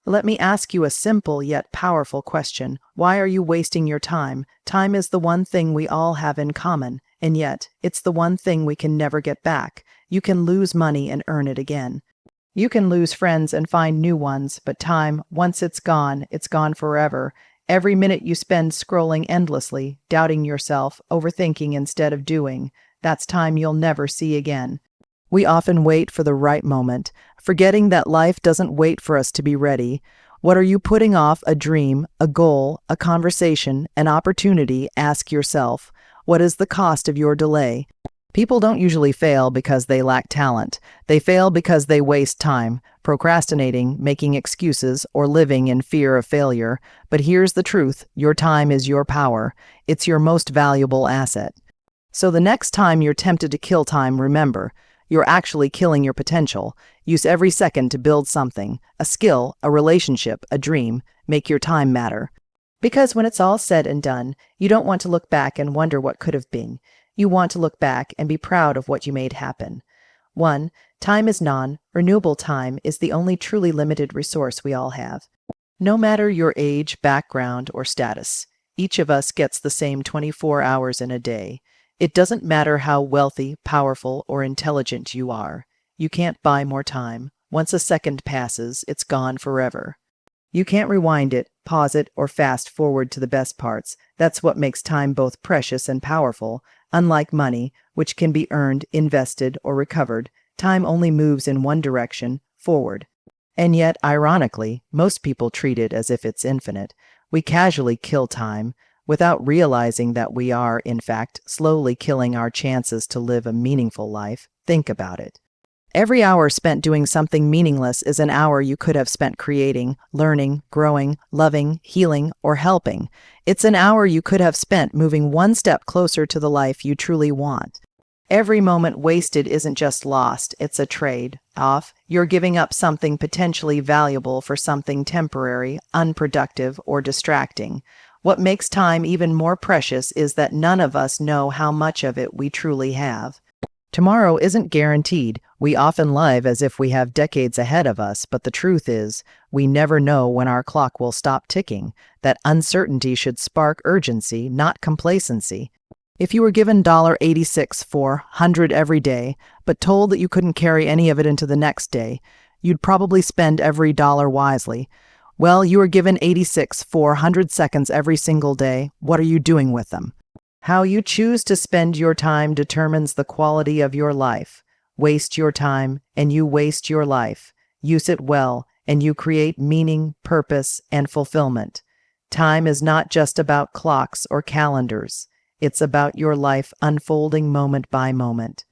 Let me ask you a simple yet powerful question. Why are you wasting your time? Time is the one thing we all have in common, and yet, it's the one thing we can never get back. You can lose money and earn it again. You can lose friends and find new ones, but time, once it's gone forever. Every minute you spend scrolling endlessly, doubting yourself, overthinking instead of doing, that's time you'll never see again. We often wait for the right moment, forgetting that life doesn't wait for us to be ready. What are you putting off? A dream, a goal, a conversation, an opportunity? Ask yourself, what is the cost of your delay? People don't usually fail because they lack talent. They fail because they waste time, procrastinating, making excuses, or living in fear of failure. But here's the truth, your time is your power. It's your most valuable asset. So the next time you're tempted to kill time, remember, you're actually killing your potential. Use every second to build something, a skill, a relationship, a dream. Make your time matter. Because when it's all said and done, you don't want to look back and wonder what could have been. You want to look back and be proud of what you made happen. 1. Time is non-renewable. Time is the only truly limited resource we all have. No matter your age, background, or status, each of us gets the same 24 hours in a day. It doesn't matter how wealthy, powerful, or intelligent you are. You can't buy more time. Once a second passes, it's gone forever. You can't rewind it, pause it, or fast forward to the best parts. That's what makes time both precious and powerful. Unlike money, which can be earned, invested, or recovered, time only moves in one direction, forward. And yet, ironically, most people treat it as if it's infinite. We casually kill time, without realizing that we are, in fact, slowly killing our chances to live a meaningful life. Think about it. Every hour spent doing something meaningless is an hour you could have spent creating, learning, growing, loving, healing, or helping. It's an hour you could have spent moving one step closer to the life you truly want. Every moment wasted isn't just lost, it's a trade-off. You're giving up something potentially valuable for something temporary, unproductive, or distracting. What makes time even more precious is that none of us know how much of it we truly have. Tomorrow isn't guaranteed. We often live as if we have decades ahead of us, but the truth is, we never know when our clock will stop ticking. That uncertainty should spark urgency, not complacency. If you were given $86 for 100 every day, but told that you couldn't carry any of it into the next day, you'd probably spend every dollar wisely. Well, you were given 86 for 100 seconds every single day. What are you doing with them? How you choose to spend your time determines the quality of your life. Waste your time, and you waste your life. Use it well, and you create meaning, purpose, and fulfillment. Time is not just about clocks or calendars. It's about your life unfolding moment by moment.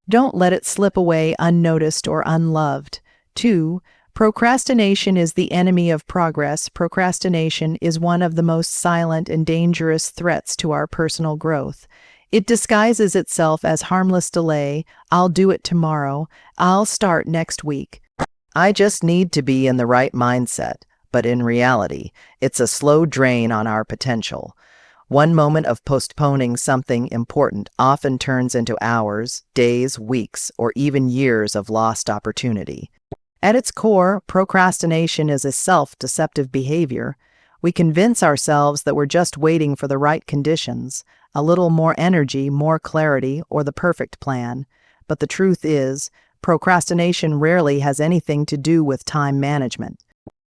Don't let it slip away unnoticed or unloved. 2. Procrastination is the enemy of progress. Procrastination is one of the most silent and dangerous threats to our personal growth. It disguises itself as harmless delay. I'll do it tomorrow. I'll start next week. I just need to be in the right mindset. But in reality, it's a slow drain on our potential. One moment of postponing something important often turns into hours, days, weeks, or even years of lost opportunity. At its core, procrastination is a self-deceptive behavior. We convince ourselves that we're just waiting for the right conditions, a little more energy, more clarity, or the perfect plan. But the truth is, procrastination rarely has anything to do with time management.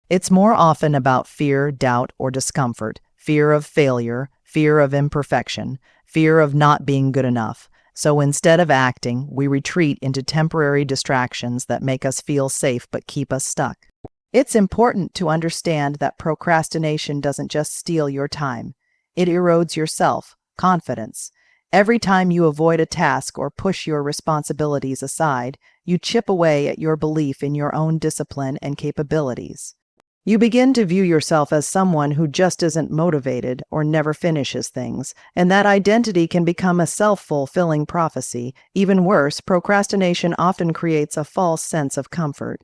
It's more often about fear, doubt, or discomfort, fear of failure, fear of imperfection, fear of not being good enough. So instead of acting, we retreat into temporary distractions that make us feel safe but keep us stuck. It's important to understand that procrastination doesn't just steal your time. It erodes your self-confidence. Every time you avoid a task or push your responsibilities aside, you chip away at your belief in your own discipline and capabilities. You begin to view yourself as someone who just isn't motivated or never finishes things, and that identity can become a self-fulfilling prophecy. Even worse, procrastination often creates a false sense of comfort.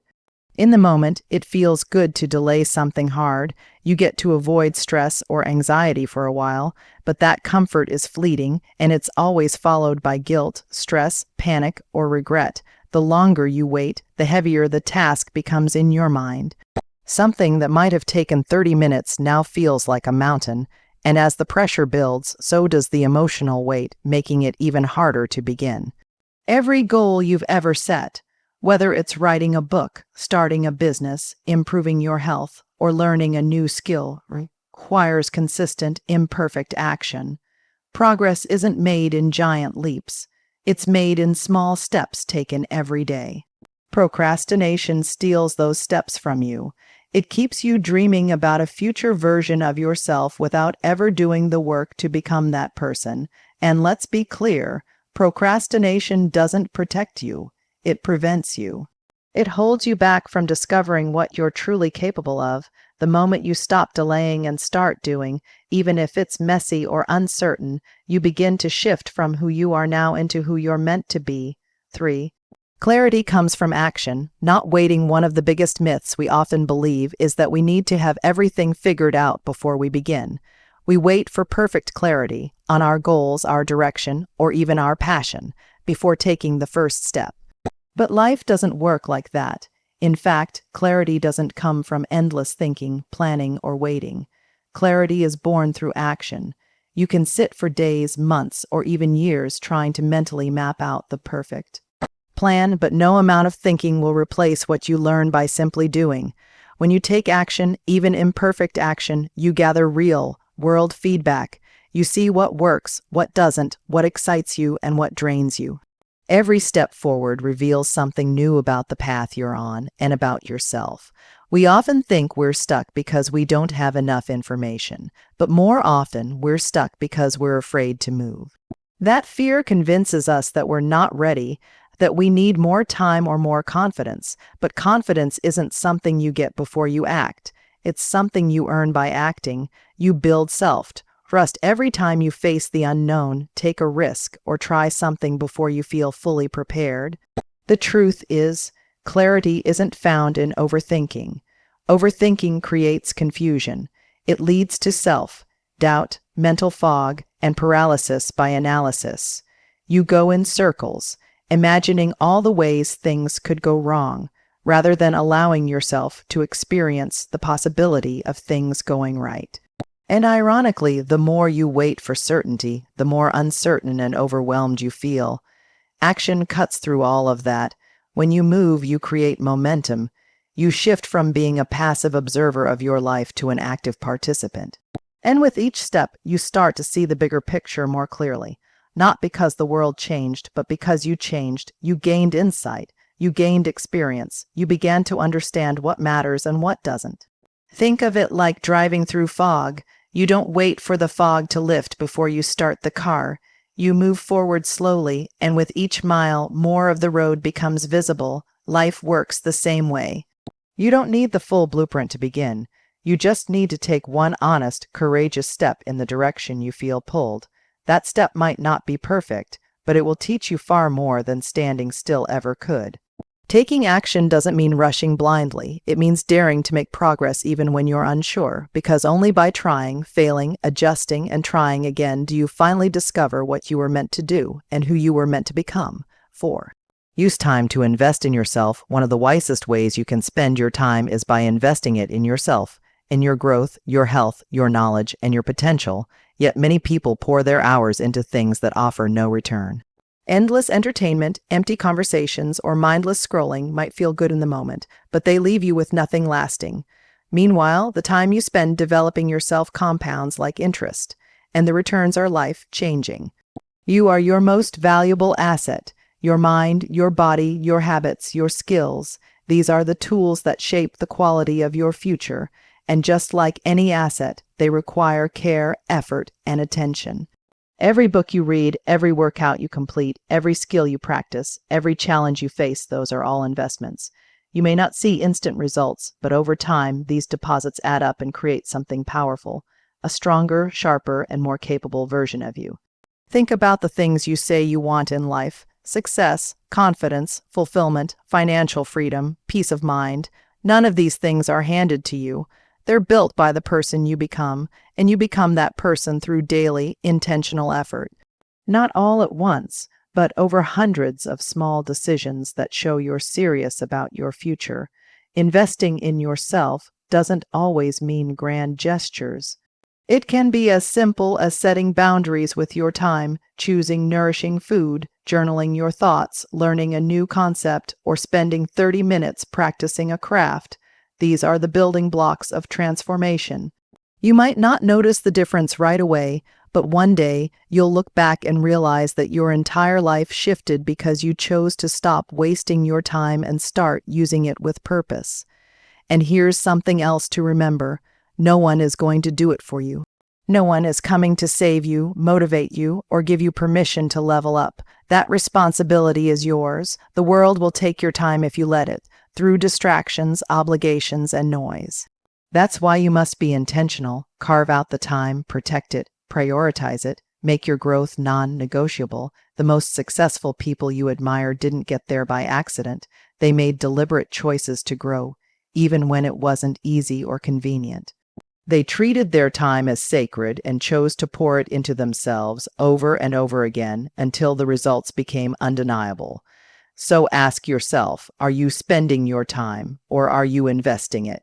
In the moment, it feels good to delay something hard. You get to avoid stress or anxiety for a while, but that comfort is fleeting, and it's always followed by guilt, stress, panic, or regret. The longer you wait, the heavier the task becomes in your mind. Something that might have taken 30 minutes now feels like a mountain, and as the pressure builds, so does the emotional weight, making it even harder to begin. Every goal you've ever set, whether it's writing a book, starting a business, improving your health, or learning a new skill, requires consistent, imperfect action. Progress isn't made in giant leaps. It's made in small steps taken every day. Procrastination steals those steps from you. It keeps you dreaming about a future version of yourself without ever doing the work to become that person. And let's be clear, procrastination doesn't protect you. It prevents you. It holds you back from discovering what you're truly capable of. The moment you stop delaying and start doing, even if it's messy or uncertain, you begin to shift from who you are now into who you're meant to be. 3. Clarity comes from action, not waiting. One of the biggest myths we often believe is that we need to have everything figured out before we begin. We wait for perfect clarity on our goals, our direction, or even our passion before taking the first step. But life doesn't work like that. In fact, clarity doesn't come from endless thinking, planning, or waiting. Clarity is born through action. You can sit for days, months, or even years trying to mentally map out the perfect plan, but no amount of thinking will replace what you learn by simply doing. When you take action, even imperfect action, you gather real, world feedback. You see what works, what doesn't, what excites you, and what drains you. Every step forward reveals something new about the path you're on and about yourself. We often think we're stuck because we don't have enough information, but more often we're stuck because we're afraid to move. That fear convinces us that we're not ready, that we need more time or more confidence, but confidence isn't something you get before you act. It's something you earn by acting. You build self-trust every time you face the unknown, take a risk, or try something before you feel fully prepared. The truth is, clarity isn't found in overthinking. Overthinking creates confusion. It leads to self-doubt, mental fog, and paralysis by analysis. You go in circles, imagining all the ways things could go wrong, rather than allowing yourself to experience the possibility of things going right. And ironically, the more you wait for certainty, the more uncertain and overwhelmed you feel. Action cuts through all of that. When you move, you create momentum. You shift from being a passive observer of your life to an active participant. And with each step, you start to see the bigger picture more clearly. Not because the world changed, but because you changed. You gained insight. You gained experience. You began to understand what matters and what doesn't. Think of it like driving through fog. You don't wait for the fog to lift before you start the car. You move forward slowly, and with each mile, more of the road becomes visible. Life works the same way. You don't need the full blueprint to begin. You just need to take one honest, courageous step in the direction you feel pulled. That step might not be perfect, but it will teach you far more than standing still ever could. Taking action doesn't mean rushing blindly. It means daring to make progress even when you're unsure, because only by trying, failing, adjusting, and trying again do you finally discover what you were meant to do and who you were meant to become. 4. Use time to invest in yourself. One of the wisest ways you can spend your time is by investing it in yourself, in your growth, your health, your knowledge, and your potential. Yet many people pour their hours into things that offer no return. Endless entertainment, empty conversations, or mindless scrolling might feel good in the moment, but they leave you with nothing lasting. Meanwhile, the time you spend developing yourself compounds like interest, and the returns are life-changing. You are your most valuable asset. Your mind, your body, your habits, your skills. These are the tools that shape the quality of your future. And just like any asset, they require care, effort, and attention. Every book you read, every workout you complete, every skill you practice, every challenge you face, those are all investments. You may not see instant results, but over time, these deposits add up and create something powerful, a stronger, sharper, and more capable version of you. Think about the things you say you want in life: success, confidence, fulfillment, financial freedom, peace of mind. None of these things are handed to you. They're built by the person you become, and you become that person through daily, intentional effort. Not all at once, but over hundreds of small decisions that show you're serious about your future. Investing in yourself doesn't always mean grand gestures. It can be as simple as setting boundaries with your time, choosing nourishing food, journaling your thoughts, learning a new concept, or spending 30 minutes practicing a craft. These are the building blocks of transformation. You might not notice the difference right away, but one day you'll look back and realize that your entire life shifted because you chose to stop wasting your time and start using it with purpose. And here's something else to remember. No one is going to do it for you. No one is coming to save you, motivate you, or give you permission to level up. That responsibility is yours. The world will take your time if you let it, through distractions, obligations, and noise. That's why you must be intentional. Carve out the time, protect it, prioritize it, make your growth non-negotiable. The most successful people you admire didn't get there by accident. They made deliberate choices to grow, even when it wasn't easy or convenient. They treated their time as sacred and chose to pour it into themselves over and over again until the results became undeniable. So ask yourself, are you spending your time or are you investing it?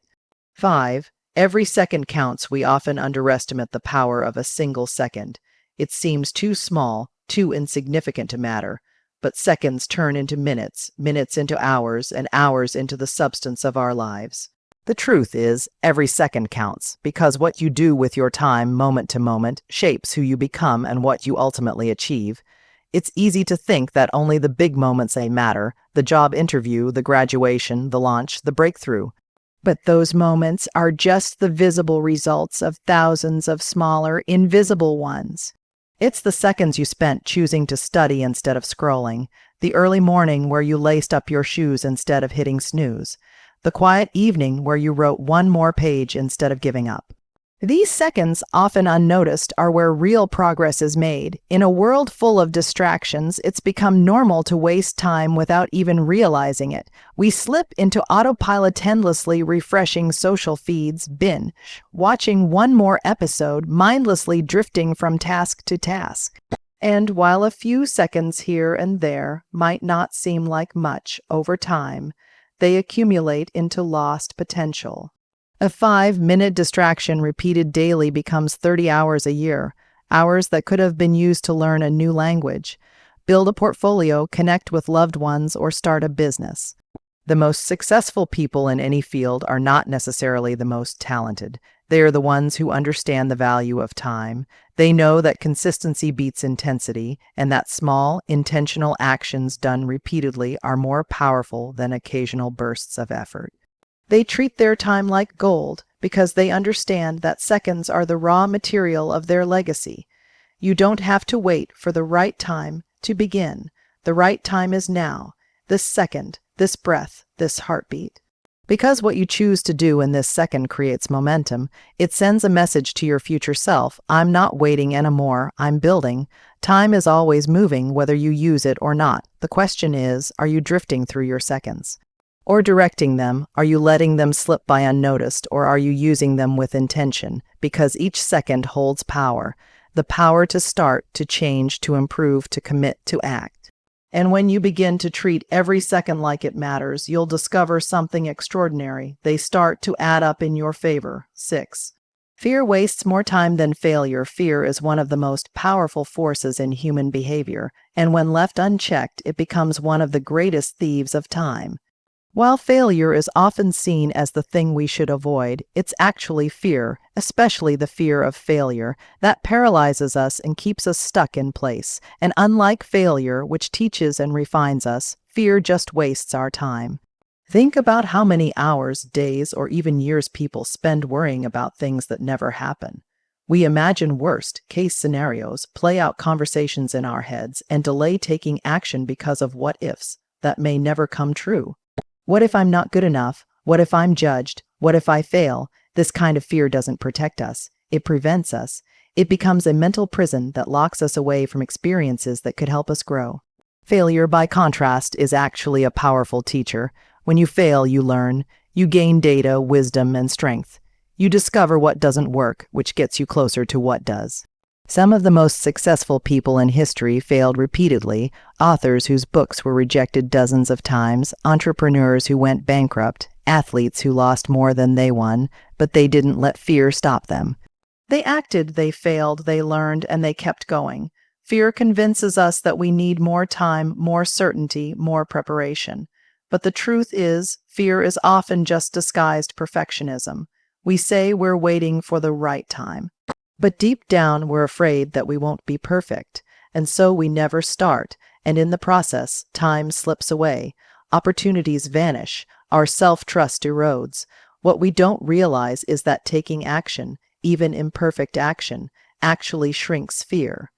5. Every second counts. We often underestimate the power of a single second. It seems too small, too insignificant to matter. But seconds turn into minutes, minutes into hours, and hours into the substance of our lives. The truth is, every second counts, because what you do with your time, moment to moment, shapes who you become and what you ultimately achieve. It's easy to think that only the big moments matter, the job interview, the graduation, the launch, the breakthrough. But those moments are just the visible results of thousands of smaller, invisible ones. It's the seconds you spent choosing to study instead of scrolling, the early morning where you laced up your shoes instead of hitting snooze, the quiet evening where you wrote one more page instead of giving up. These seconds, often unnoticed, are where real progress is made. In a world full of distractions, it's become normal to waste time without even realizing it. We slip into autopilot, endlessly refreshing social feeds, binge, watching one more episode, mindlessly drifting from task to task. And while a few seconds here and there might not seem like much over time, they accumulate into lost potential. A 5-minute distraction repeated daily becomes 30 hours a year, hours that could have been used to learn a new language, build a portfolio, connect with loved ones, or start a business. The most successful people in any field are not necessarily the most talented. They are the ones who understand the value of time. They know that consistency beats intensity, and that small, intentional actions done repeatedly are more powerful than occasional bursts of effort. They treat their time like gold because they understand that seconds are the raw material of their legacy. You don't have to wait for the right time to begin. The right time is now, this second, this breath, this heartbeat. Because what you choose to do in this second creates momentum, it sends a message to your future self. I'm not waiting anymore, I'm building. Time is always moving, whether you use it or not. The question is, are you drifting through your seconds? Or directing them? Are you letting them slip by unnoticed, or are you using them with intention? Because each second holds power. The power to start, to change, to improve, to commit, to act. And when you begin to treat every second like it matters, you'll discover something extraordinary. They start to add up in your favor. 6. Fear wastes more time than failure. Fear is one of the most powerful forces in human behavior, and when left unchecked, it becomes one of the greatest thieves of time. While failure is often seen as the thing we should avoid, it's actually fear, especially the fear of failure, that paralyzes us and keeps us stuck in place. And unlike failure, which teaches and refines us, fear just wastes our time. Think about how many hours, days, or even years people spend worrying about things that never happen. We imagine worst-case scenarios, play out conversations in our heads, and delay taking action because of what-ifs that may never come true. What if I'm not good enough? What if I'm judged? What if I fail? This kind of fear doesn't protect us. It prevents us. It becomes a mental prison that locks us away from experiences that could help us grow. Failure, by contrast, is actually a powerful teacher. When you fail, you learn. You gain data, wisdom, and strength. You discover what doesn't work, which gets you closer to what does. Some of the most successful people in history failed repeatedly: authors whose books were rejected dozens of times, entrepreneurs who went bankrupt, athletes who lost more than they won, but they didn't let fear stop them. They acted, they failed, they learned, and they kept going. Fear convinces us that we need more time, more certainty, more preparation. But the truth is, fear is often just disguised perfectionism. We say we're waiting for the right time, but deep down we're afraid that we won't be perfect, and so we never start, and in the process, time slips away, opportunities vanish, our self-trust erodes. What we don't realize is that taking action, even imperfect action, actually shrinks fear.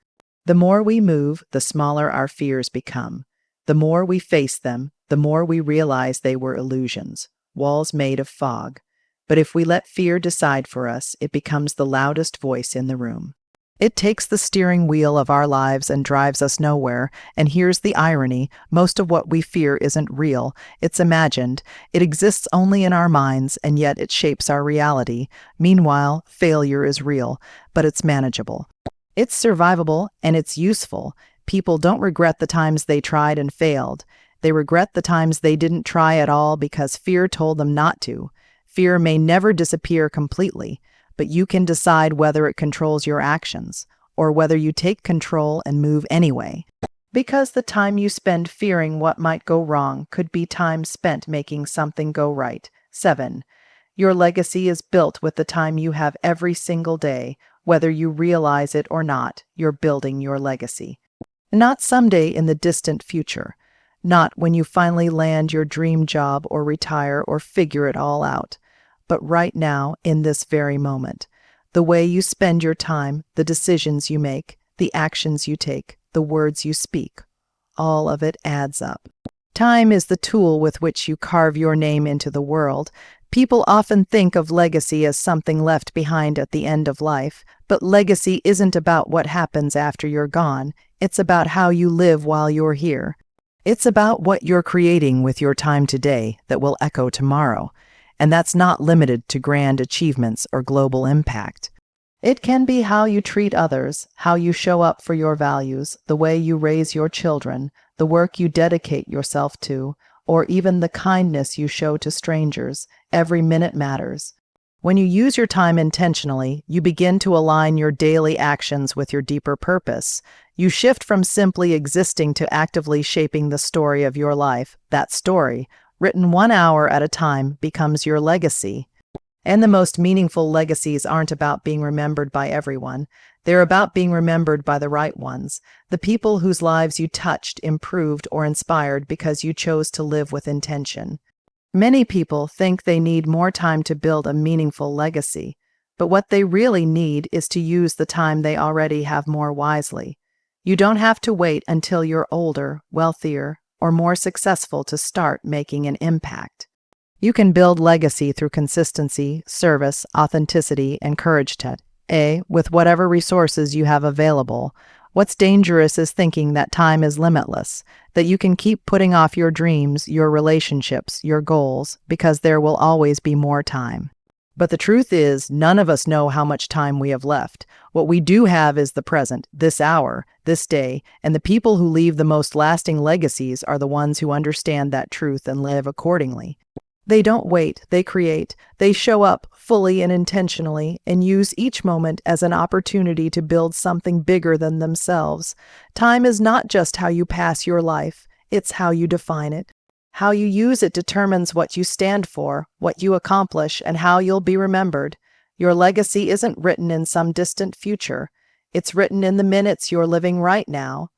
The more we move, the smaller our fears become. The more we face them, the more we realize they were illusions, walls made of fog. But if we let fear decide for us, it becomes the loudest voice in the room. It takes the steering wheel of our lives and drives us nowhere. And here's the irony: most of what we fear isn't real, it's imagined. It exists only in our minds, and yet it shapes our reality. Meanwhile, failure is real, but it's manageable. It's survivable, and it's useful. People don't regret the times they tried and failed. They regret the times they didn't try at all because fear told them not to. Fear may never disappear completely, but you can decide whether it controls your actions, or whether you take control and move anyway. Because the time you spend fearing what might go wrong could be time spent making something go right. 7. Your legacy is built with the time you have every single day. Whether you realize it or not, you're building your legacy. Not someday in the distant future. Not when you finally land your dream job or retire or figure it all out. But right now, in this very moment. The way you spend your time, the decisions you make, the actions you take, the words you speak, all of it adds up. Time is the tool with which you carve your name into the world. People often think of legacy as something left behind at the end of life, but legacy isn't about what happens after you're gone. It's about how you live while you're here. It's about what you're creating with your time today that will echo tomorrow. And that's not limited to grand achievements or global impact. It can be how you treat others, how you show up for your values, the way you raise your children, the work you dedicate yourself to, or even the kindness you show to strangers. Every minute matters. When you use your time intentionally, you begin to align your daily actions with your deeper purpose. You shift from simply existing to actively shaping the story of your life. That story, written 1 hour at a time, becomes your legacy. And the most meaningful legacies aren't about being remembered by everyone. They're about being remembered by the right ones, the people whose lives you touched, improved, or inspired because you chose to live with intention. Many people think they need more time to build a meaningful legacy, but what they really need is to use the time they already have more wisely. You don't have to wait until you're older, wealthier, or more successful to start making an impact. You can build legacy through consistency, service, authenticity, and courage with whatever resources you have available. What's dangerous is thinking that time is limitless, that you can keep putting off your dreams, your relationships, your goals, because there will always be more time. But the truth is, none of us know how much time we have left. What we do have is the present, this hour, this day, and the people who leave the most lasting legacies are the ones who understand that truth and live accordingly. They don't wait, they create. They show up fully and intentionally and use each moment as an opportunity to build something bigger than themselves. Time is not just how you pass your life, it's how you define it. How you use it determines what you stand for, what you accomplish, and how you'll be remembered. Your legacy isn't written in some distant future. It's written in the minutes you're living right now,